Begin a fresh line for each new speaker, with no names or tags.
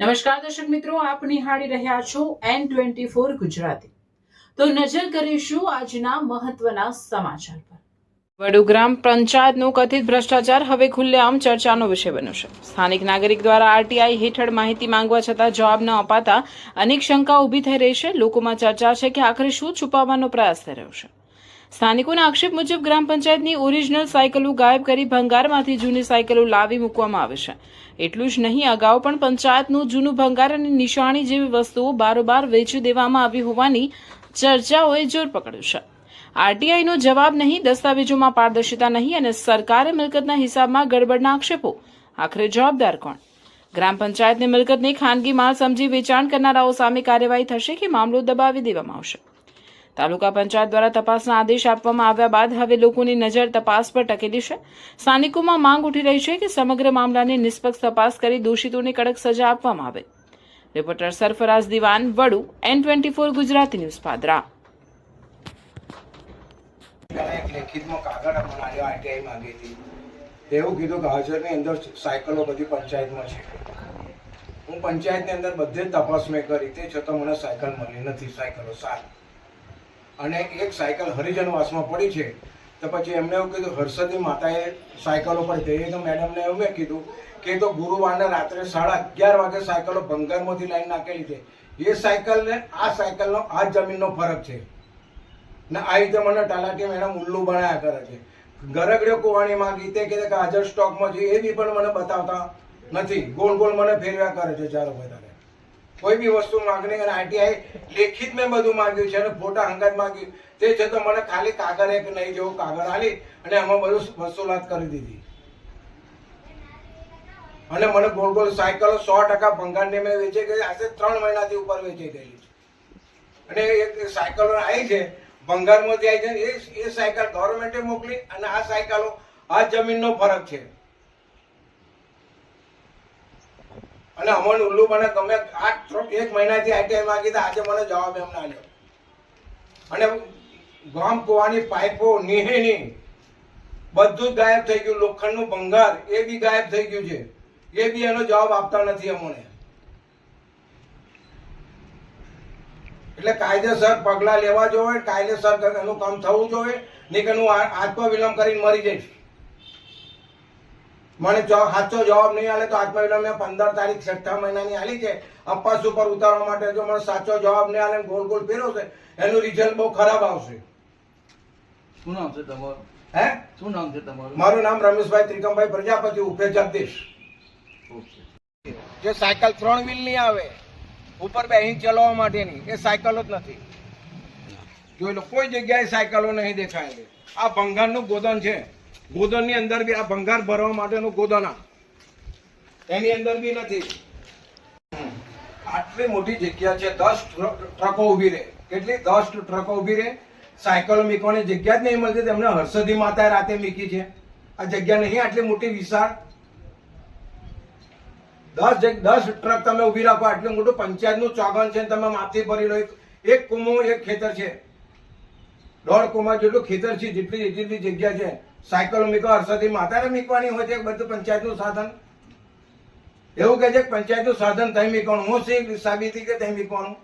નમસ્કાર દર્શક મિત્રો, આપ નિહાળી રહ્યા છો N24 ગુજરાતી। તો નજર કરીશું આજના મહત્વના સમાચાર પર। વડુ ગ્રામ પંચાયતનું કથિત ભ્રષ્ટાચાર હવે ખુલ્લેઆમ ચર્ચાનો વિષય બન્યો છે। સ્થાનિક નાગરિક દ્વારા આરટીઆઈ હેઠળ માહિતી માંગવા છતાં જવાબ ન અપાતા અનેક શંકા ઊભી થઈ રહી છે। લોકોમાં ચર્ચા છે કે આખરે શું છુપાવવાનો પ્રયાસ થઈ રહ્યો છે। સ્થાનિકોના આક્ષેપ મુજબ ગ્રામ પંચાયતની ઓરિજિનલ સાયકલો ગાયબ કરી ભંગારમાંથી જૂની સાયકલો લાવી મૂકવામાં આવે છે। એટલું જ નહીં, અગાઉ પણ પંચાયતનું જૂનું ભંગાર અને નિશાણી જેવી વસ્તુઓ બારોબાર વેચી દેવામાં આવી હોવાની ચર્ચાઓએ જોર પકડ્યું છે। આરટીઆઈનો જવાબ નહીં, દસ્તાવેજોમાં પારદર્શિતા નહીં અને સરકારે મિલકતના હિસાબમાં ગડબડના આક્ષેપો। આખરે જવાબદાર કોણ? ગ્રામ પંચાયતની મિલકતને ખાનગી માલ સમજી વેચાણ કરનારાઓ સામે કાર્યવાહી થશે કે મામલો દબાવી દેવામાં આવશે? તાલુકા પંચાયત દ્વારા તપાસના આદેશ આપવામાં આવ્યા બાદ હવે લોકોની નજર તપાસ પર ટકેલી છે। સ્થાનિકોમાં માંગ ઉઠી રહી છે કે સમગ્ર મામલાની નિષ્પક્ષ તપાસ કરી દોષિતોને કડક સજા આપવામાં આવે। રિપોર્ટર સરફરાઝ દિવાન, વડુ, N24 ગુજરાતી ન્યૂઝ, પાદરા।
લેખિતમાં કાગળ આપણને આજે આરટીઆઈ માંગી હતી, એવું કીધું કે હાજરની અંદર સાયકલો બધી પંચાયતમાં છે। હું પંચાયતની અંદર બધે જ તપાસ મેં કરી, તે છતાં મને સાયકલ મળી નથી। સાયકલો સારી અને એક સાયકલ હરિજનવાસમાં પડી છે, તો પછી એમને એવું કીધું હર્ષદી માતાએ સાયકલો પડી હતી, તો મેડમને એવું મેં કીધું કે તો ગુરુવારના રાત્રે 11:30 વાગે સાયકલો ભંગારમાંથી લાઈન નાખેલી છે। એ સાયકલ ને આ સાયકલનો આ જમીનનો ફરક છે ને આ રીતે મને તલાટી મેડમ ઉલ્લુ બનાવ્યા કરે છે। ગરગડીઓ કુવાણી માંગી તે કહે કે હાજર સ્ટોકમાં છે, એ બી પણ મને બતાવતા નથી। ગોળ ગોળ મને ફેરવ્યા કરે છે। ચાલો બધાને કોઈ બી વસ્તુ માંગણી અને આરટીઆઈ લેખિત મેં બધું માંગ્યું છે અને ફોટા હંગાત માંગ્યું, તે છતાં મને ખાલી કાગળ એક નહીં જેવું કાગળ આલી અને એમાં બધું વસૂલાત કરી દીધી અને મને ગોળ ગોળ સાયકલો 100% ભંગારની મેં વેચી ગઈ। આજે 3 મહિનાથી ઉપર વેચી ગયેલી છે અને એક સાયકલો આવી છે ભંગારમાંથી આવી છે। એ સાયકલ ગવર્મેન્ટે મોકલી અને આ સાયકલો આ જમીનનો ફરક છે અને અમને ઉલ્લુ મને ગમે 1 મહિનાથી આરટીઆઈ માંગી હતી, આજે મને જવાબ એમને આપ્યો અને ગામ કુવાની પાઇપો નિહેની બધું જ ગાયબ થઈ ગયું। લોખંડનું ભંગાર એ બી ગાયબ થઈ ગયું છે, એ બી એનો જવાબ આપતા નથી અમને। એટલે કાયદેસર પગલા લેવા જોઈએ, કાયદેસર એનું કામ થવું જોઈએ, નહીં કે હું આત્મવિલંબ કરીને મરી જઈશ। મને સાચો જવાબ નહીં આલે તો આત્મવિલંબ મેં 15 તારીખ 6 મહિનાની આલી છે અપાસ ઉપર ઉતારવા માટે। જો મને સાચો જવાબ નહીં આલે ગોળ ગોળ ફેરવશે એનું રિઝલ્ટ બહુ ખરાબ આવશે।
શું નામ છે તમારું?
હે,
શું નામ છે તમારું?
મારું નામ રમેશભાઈ ત્રિકમભાઈ પ્રજાપતિ ઉર્ફે જગદીશ। જે સાયકલ 3 વ્હીલ ની આવે ઉપર બેહીને ચલાવવા માટેની, એ સાયકલો જ નથી। જોઈ લો, કોઈ જગ્યાએ સાયકલો નહીં દેખાય। આ ભંગારનું ગોદાન છે, ગોદાનની અંદર બી આ ભંગાર ભરવા માટેનું ગોદાન એની અંદર બી નથી। આટલી મોટી જગ્યા છે, 10 ટ્રકો ઉભી રહે। કેટલી? 10 ટ્રકો ઉભી રહે। સાયકલો મૂકવાની જગ્યા જ નહીં મળતી। તેમને હર્ષદી માતાએ રાતે મૂકી છે। આ જગ્યા નહીં આટલી મોટી વિશાળ। 10 ટ્રક તમે ઉભી રાખો, આટલું મોટું પંચાયતનું ચોગન છે, તમે માથી ભરી લો। એક કુમો એક ખેતર છે, 1.5 કુમા જેટલું ખેતર છે, જેટલી જગ્યા છે। સાયકલો મૂકવા હર્ષદી માતાને મૂકવાની હોય છે બધું પંચાયતનું સાધન। એવું કહે છે કે પંચાયતનું સાધન ત્યાં મૂકવાનું, હું શી સાબિતી કે ત્યાં મૂકવાનું?